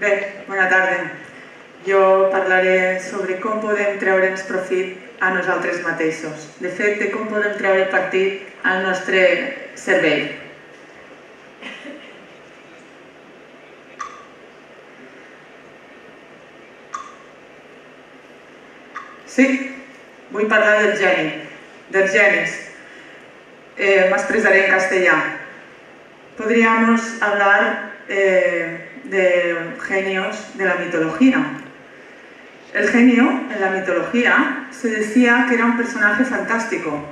Bé, bona tarda. Jo parlaré sobre com podem treure'ns profit a nosaltres mateixos. De fet, de com podem treure partit al nostre cervell. Sí, vull parlar del geni, dels genis. M'expressaré en castellà. Podríamos hablar de genios de la mitología. El genio, en la mitología, se decía que era un personaje fantástico.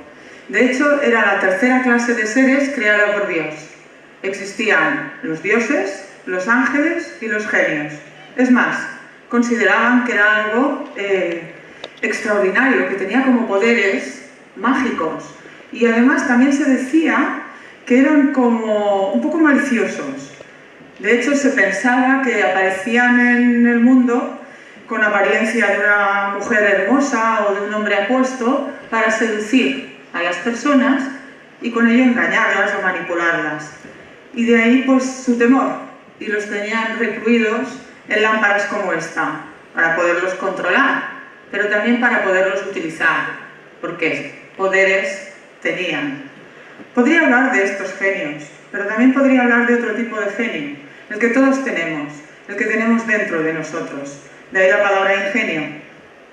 De hecho, era la tercera clase de seres creada por Dios. Existían los dioses, los ángeles y los genios. Es más, consideraban que era algo extraordinario, que tenía como poderes mágicos. Y además también se decía que eran como un poco maliciosos. De hecho, se pensaba que aparecían en el mundo con apariencia de una mujer hermosa o de un hombre apuesto para seducir a las personas y con ello engañarlas o manipularlas. Y de ahí pues su temor, y los tenían recluidos en lámparas como esta, para poderlos controlar, pero también para poderlos utilizar, porque poderes tenían. Podría hablar de estos genios, pero también podría hablar de otro tipo de genio, el que todos tenemos, el que tenemos dentro de nosotros. De ahí la palabra ingenio,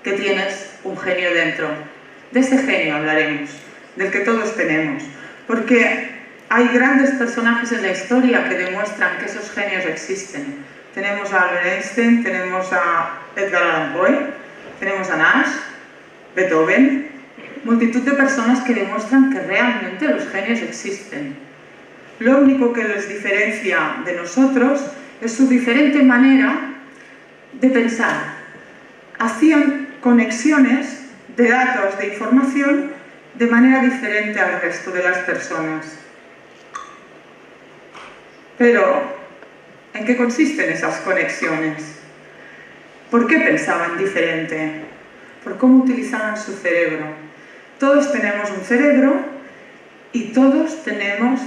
que tienes un genio dentro. De ese genio hablaremos, del que todos tenemos, porque hay grandes personajes en la historia que demuestran que esos genios existen. Tenemos a Albert Einstein, tenemos a Edgar Allan Poe, tenemos a Nash, Beethoven, multitud de personas que demuestran que realmente los genios existen. Lo único que les diferencia de nosotros es su diferente manera de pensar. Hacían conexiones de datos, de información, de manera diferente al resto de las personas. Pero, ¿en qué consisten esas conexiones? ¿Por qué pensaban diferente? ¿Por cómo utilizaban su cerebro? Todos tenemos un cerebro y todos tenemos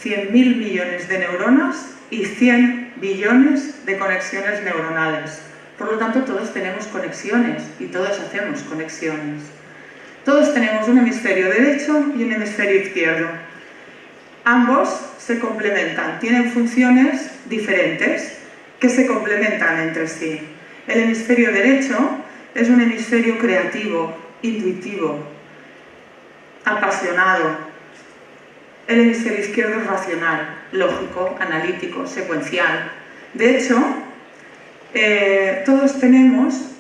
100.000 millones de neuronas y 100 billones de conexiones neuronales. Por lo tanto, todos tenemos conexiones y todos hacemos conexiones. Todos tenemos un hemisferio derecho y un hemisferio izquierdo. Ambos se complementan, tienen funciones diferentes que se complementan entre sí. El hemisferio derecho es un hemisferio creativo, intuitivo, apasionado. El hemisferio izquierdo es racional, lógico, analítico, secuencial. De hecho, todos tenemos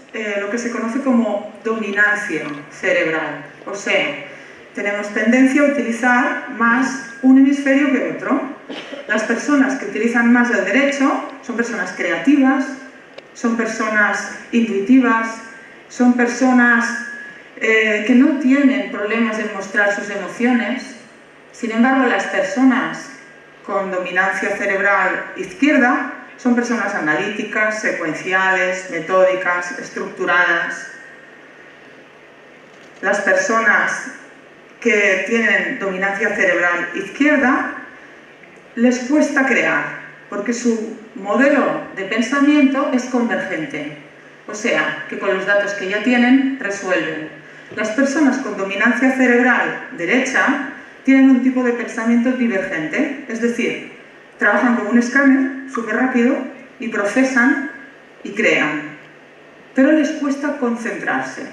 lo que se conoce como dominancia cerebral. O sea, tenemos tendencia a utilizar más un hemisferio que otro. Las personas que utilizan más el derecho son personas creativas, son personas intuitivas, son personas que no tienen problemas en mostrar sus emociones. Sin embargo, las personas con dominancia cerebral izquierda son personas analíticas, secuenciales, metódicas, estructuradas. Las personas que tienen dominancia cerebral izquierda les cuesta crear, porque su modelo de pensamiento es convergente. O sea, que con los datos que ya tienen, resuelven. Las personas con dominancia cerebral derecha tienen un tipo de pensamiento divergente, es decir, trabajan con un escáner súper rápido y procesan y crean. Pero les cuesta concentrarse.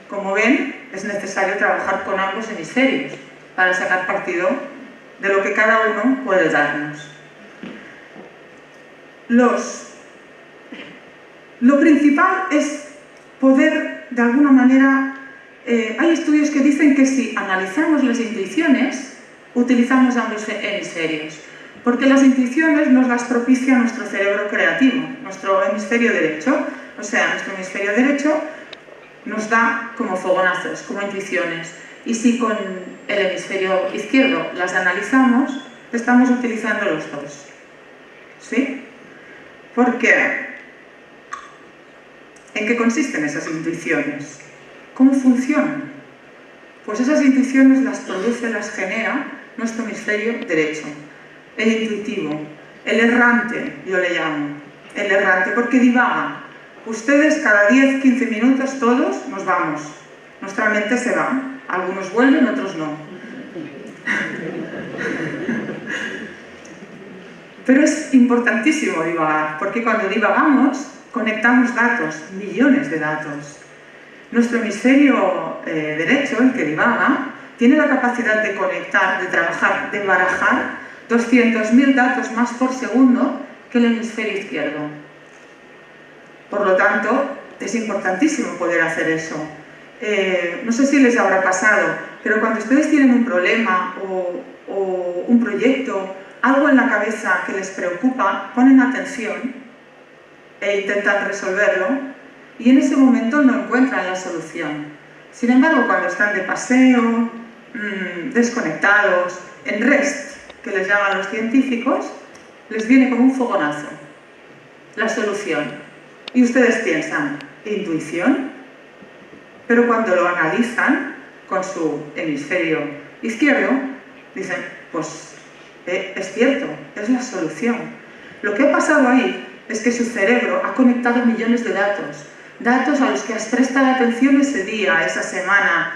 Como ven, es necesario trabajar con ambos hemisferios para sacar partido de lo que cada uno puede darnos. Lo principal es poder, de alguna manera, hay estudios que dicen que si analizamos las intuiciones, utilizamos ambos hemisferios, porque las intuiciones nos las propicia nuestro cerebro creativo, nuestro hemisferio derecho. O sea, nuestro hemisferio derecho nos da como fogonazos, como intuiciones. Y si con el hemisferio izquierdo las analizamos, estamos utilizando los dos. ¿Sí? ¿Por qué? ¿En qué consisten esas intuiciones? ¿Cómo funcionan? Pues esas intuiciones las produce, las genera nuestro hemisferio derecho, el intuitivo, el errante, yo le llamo. el errante, porque divaga. Ustedes cada 10-15 minutos todos nos vamos. Nuestra mente se va. Algunos vuelven, otros no. Pero es importantísimo divagar, porque cuando divagamos conectamos datos, millones de datos. Nuestro hemisferio derecho, el que divaga, tiene la capacidad de conectar, de trabajar, de barajar 200.000 datos más por segundo que el hemisferio izquierdo. Por lo tanto, es importantísimo poder hacer eso. No sé si les habrá pasado, pero cuando ustedes tienen un problema o un proyecto, algo en la cabeza que les preocupa, ponen atención e intentan resolverlo y en ese momento no encuentran la solución. Sin embargo, cuando están de paseo, desconectados, en rest, que les llaman los científicos, les viene como un fogonazo la solución. Y ustedes piensan, ¿intuición? Pero cuando lo analizan con su hemisferio izquierdo, dicen, pues es cierto, es la solución. Lo que ha pasado ahí es que su cerebro ha conectado millones de datos, datos a los que has prestado atención ese día, esa semana,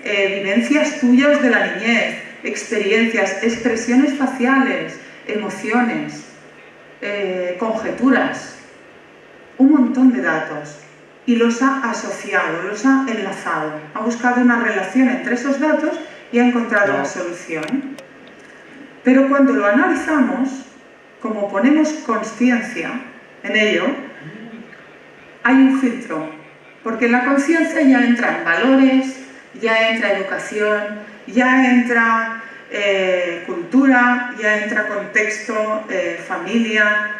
vivencias tuyas de la niñez, experiencias, expresiones faciales, emociones, conjeturas, un montón de datos. Y los ha asociado, los ha enlazado, ha buscado una relación entre esos datos y ha encontrado una solución. Pero cuando lo analizamos, como ponemos conciencia en ello, hay un filtro, porque en la conciencia ya entran valores, ya entra educación, ya entra cultura, ya entra contexto, familia,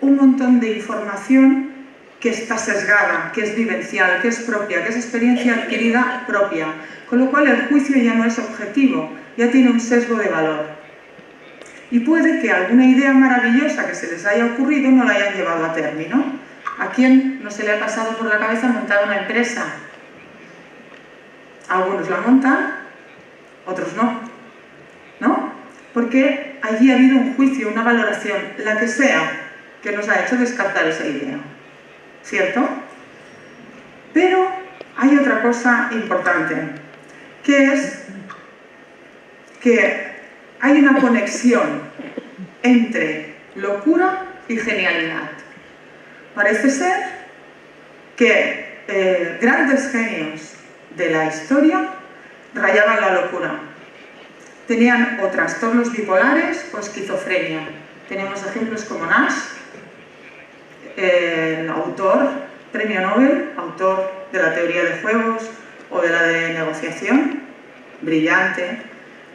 un montón de información que está sesgada, que es vivencial, que es propia, que es experiencia adquirida propia, con lo cual el juicio ya no es objetivo, ya tiene un sesgo de valor. Y puede que alguna idea maravillosa que se les haya ocurrido no la hayan llevado a término. ¿A quién no se le ha pasado por la cabeza montar una empresa? Algunos la montan, otros no. ¿No? Porque allí ha habido un juicio, una valoración, la que sea, que nos ha hecho descartar esa idea. ¿Cierto? Pero hay otra cosa importante, que es que hay una conexión entre locura y genialidad. Parece ser que grandes genios de la historia rayaban la locura. Tenían o trastornos bipolares o esquizofrenia. Tenemos ejemplos como Nash, el autor, premio Nobel, autor de la teoría de juegos o de la de negociación, brillante.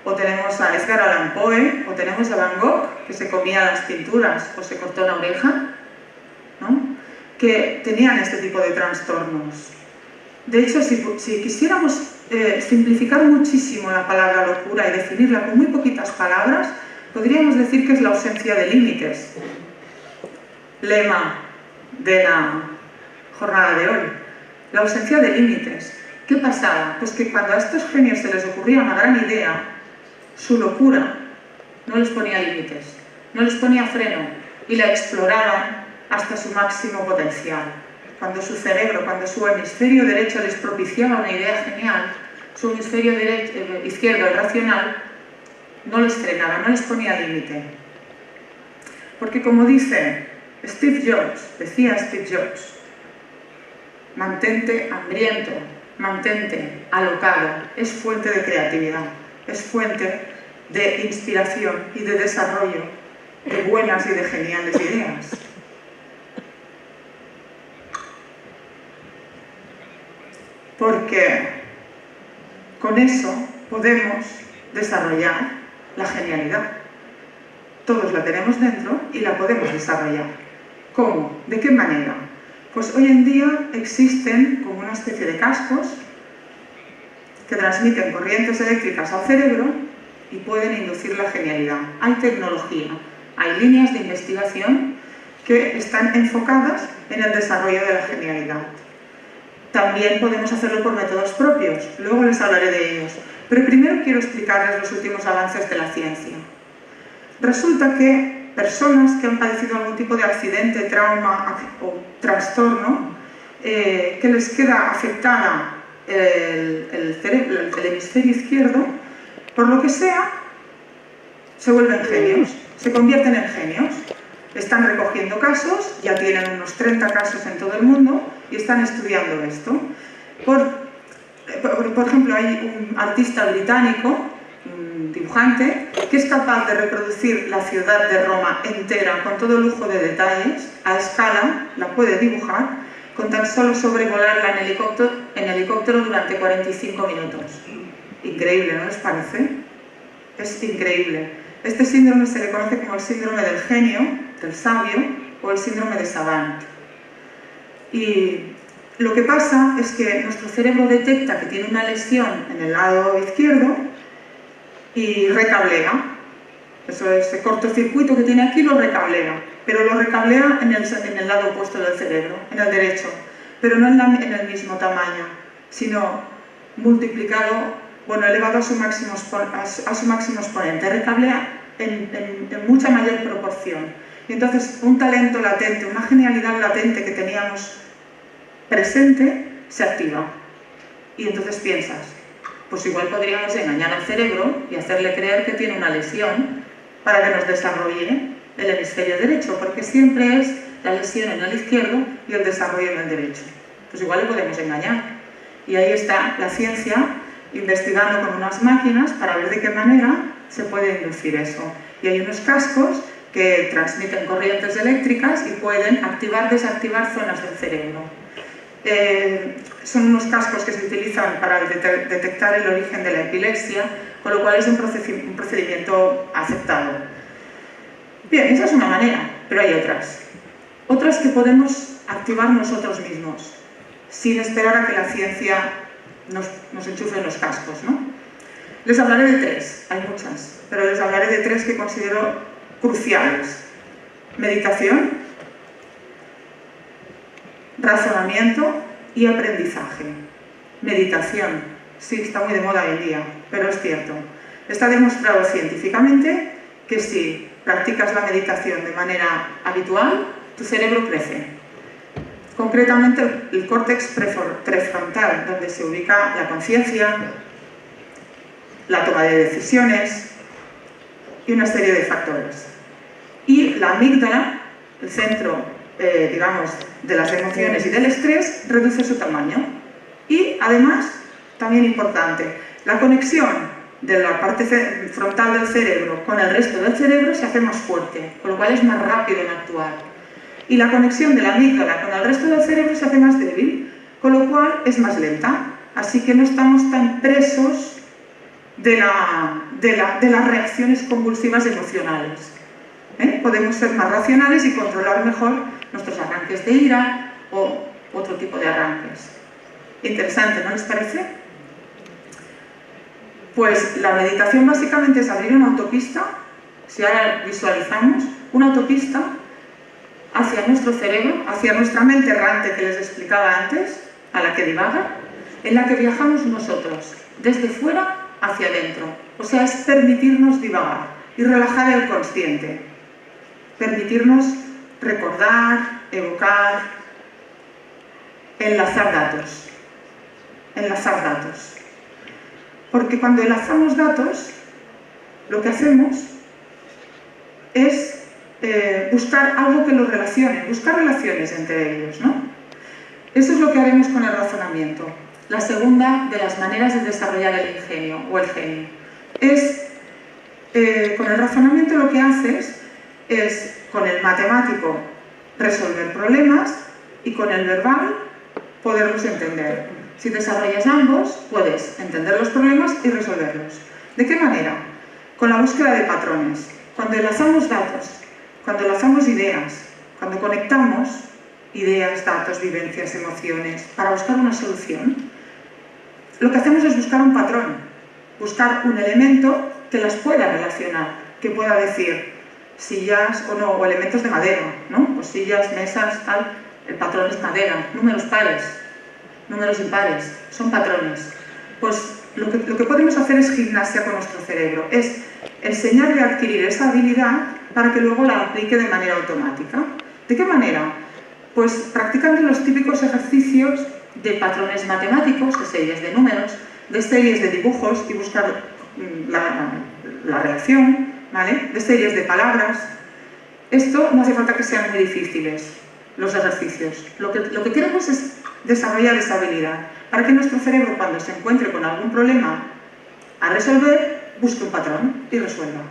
O tenemos a Edgar Allan Poe, o tenemos a Van Gogh, que se comía las pinturas o se cortó la oreja, ¿no? Que tenían este tipo de trastornos. De hecho, si quisiéramos simplificar muchísimo la palabra locura y definirla con muy poquitas palabras, podríamos decir que es la ausencia de límites. Lema de la jornada de hoy, la ausencia de límites. ¿Qué pasaba? Pues que cuando a estos genios se les ocurría una gran idea, su locura no les ponía límites, no les ponía freno y la exploraban hasta su máximo potencial. Cuando su cerebro, cuando su hemisferio derecho les propiciaba una idea genial, su hemisferio izquierdo, el racional, no les frenaba, no les ponía límite. Porque como dice Steve Jobs, decía Steve Jobs, mantente hambriento, mantente alocado, es fuente de creatividad, es fuente de inspiración y de desarrollo de buenas y de geniales ideas. Porque con eso podemos desarrollar la genialidad. Todos la tenemos dentro y la podemos desarrollar. ¿Cómo? ¿De qué manera? Pues hoy en día existen como una especie de cascos que transmiten corrientes eléctricas al cerebro y pueden inducir la genialidad. Hay tecnología, hay líneas de investigación que están enfocadas en el desarrollo de la genialidad. También podemos hacerlo por métodos propios, luego les hablaré de ellos. Pero primero quiero explicarles los últimos avances de la ciencia. Resulta que personas que han padecido algún tipo de accidente, trauma o trastorno, que les queda afectada el hemisferio izquierdo, por lo que sea, se vuelven genios, se convierten en genios. Están recogiendo casos, ya tienen unos 30 casos en todo el mundo y están estudiando esto. Por ejemplo, hay un artista británico, un dibujante, que es capaz de reproducir la ciudad de Roma entera con todo lujo de detalles, a escala, la puede dibujar, con tan solo sobrevolarla en helicóptero durante 45 minutos. Increíble, ¿no les parece? Es increíble. Este síndrome se le conoce como el síndrome del genio, del sabio, o el síndrome de Savant. Y lo que pasa es que nuestro cerebro detecta que tiene una lesión en el lado izquierdo y recablea. Ese cortocircuito que tiene aquí lo recablea, pero lo recablea en el lado opuesto del cerebro, en el derecho, pero no en el mismo tamaño, sino multiplicado, elevado a su máximo exponente, recablea en mucha mayor proporción. Y entonces un talento latente, una genialidad latente que teníamos presente, se activa. Y entonces piensas, pues igual podríamos engañar al cerebro y hacerle creer que tiene una lesión para que nos desarrolle el hemisferio derecho, porque siempre es la lesión en el izquierdo y el desarrollo en el derecho. Pues igual le podemos engañar. Y ahí está la ciencia investigando con unas máquinas para ver de qué manera se puede inducir eso. Y hay unos cascos que transmiten corrientes eléctricas y pueden activar, desactivar zonas del cerebro. Son unos cascos que se utilizan para detectar el origen de la epilepsia, con lo cual es un procedimiento aceptado. Bien, esa es una manera, pero hay otras. Otras que podemos activar nosotros mismos, sin esperar a que la ciencia nos enchufe los cascos, ¿no? Les hablaré de tres, hay muchas, pero les hablaré de tres que considero cruciales. Meditación, razonamiento y aprendizaje. Meditación, sí, está muy de moda hoy en día, pero es cierto. Está demostrado científicamente que si practicas la meditación de manera habitual, tu cerebro crece. Concretamente el córtex prefrontal, donde se ubica la conciencia, la toma de decisiones y una serie de factores. Y la amígdala, el centro, digamos, de las emociones y del estrés, reduce su tamaño. Y además, también importante, la conexión de la parte frontal del cerebro con el resto del cerebro se hace más fuerte, con lo cual es más rápido en actuar. Y la conexión de la amígdala con el resto del cerebro se hace más débil, con lo cual es más lenta. Así que no estamos tan presos de las reacciones convulsivas emocionales. Podemos ser más racionales y controlar mejor nuestros arranques de ira o otro tipo de arranques. Interesante, ¿no les parece? Pues la meditación básicamente es abrir una autopista, si ahora visualizamos, una autopista hacia nuestro cerebro, hacia nuestra mente errante que les explicaba antes, a la que divaga, en la que viajamos nosotros, desde fuera hacia adentro. O sea, es permitirnos divagar y relajar el consciente. Permitirnos recordar, evocar, enlazar datos. Enlazar datos. Porque cuando enlazamos datos, lo que hacemos es buscar algo que los relacione, buscar relaciones entre ellos, ¿no? Eso es lo que haremos con el razonamiento. La segunda de las maneras de desarrollar el ingenio o el genio. Con el razonamiento lo que haces es, con el matemático, resolver problemas y con el verbal, poderlos entender. Si desarrollas ambos, puedes entender los problemas y resolverlos. ¿De qué manera? Con la búsqueda de patrones. Cuando enlazamos datos, cuando enlazamos ideas, cuando conectamos ideas, datos, vivencias, emociones, para buscar una solución, lo que hacemos es buscar un patrón, buscar un elemento que las pueda relacionar, que pueda decir sillas o no, o elementos de madera, ¿no? Pues sillas, mesas, tal, el patrón es madera, números pares, números impares, son patrones. Pues lo que podemos hacer es gimnasia con nuestro cerebro, es enseñarle a adquirir esa habilidad para que luego la aplique de manera automática. ¿De qué manera? Pues practicando los típicos ejercicios de patrones matemáticos, de series de números, de series de dibujos y buscar la reacción, ¿vale? De series de palabras. Esto no hace falta que sean muy difíciles, los ejercicios. Lo que queremos es desarrollar esa habilidad, para que nuestro cerebro, cuando se encuentre con algún problema a resolver, busque un patrón y resuelva.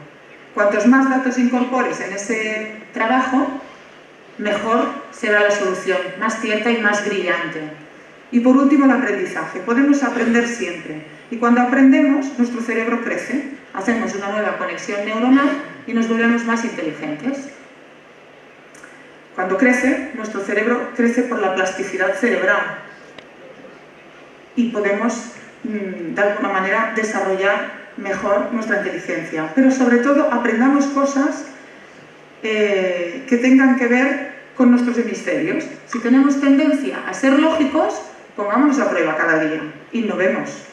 Cuantos más datos incorpores en ese trabajo, mejor será la solución, más cierta y más brillante. Y por último, el aprendizaje. Podemos aprender siempre. Y cuando aprendemos, nuestro cerebro crece, hacemos una nueva conexión neuronal y nos volvemos más inteligentes. Cuando crece, nuestro cerebro crece por la plasticidad cerebral y podemos, de alguna manera, desarrollar mejor nuestra inteligencia. Pero sobre todo, aprendamos cosas que tengan que ver con nuestros hemisferios. Si tenemos tendencia a ser lógicos, pongámonos a prueba cada día, innovemos,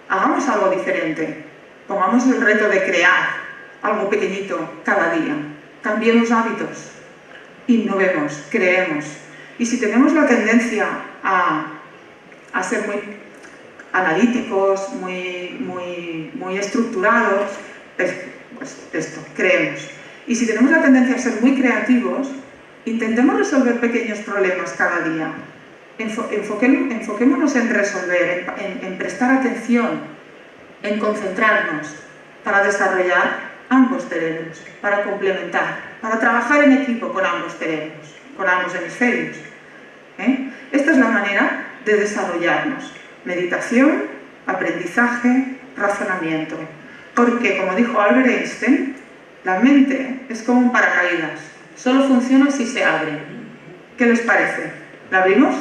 hagamos algo diferente, pongamos el reto de crear algo pequeñito cada día, cambiemos hábitos, innovemos, creemos. Y si tenemos la tendencia a ser muy analíticos, muy estructurados, pues esto, creemos. Y si tenemos la tendencia a ser muy creativos, intentemos resolver pequeños problemas cada día. Enfoquémonos en resolver, en prestar atención, en concentrarnos para desarrollar ambos cerebros, para complementar, para trabajar en equipo con ambos cerebros, con ambos hemisferios. Esta es la manera de desarrollarnos. Meditación, aprendizaje, razonamiento. Porque, como dijo Albert Einstein, la mente es como un paracaídas. Solo funciona si se abre. ¿Qué les parece? ¿La abrimos?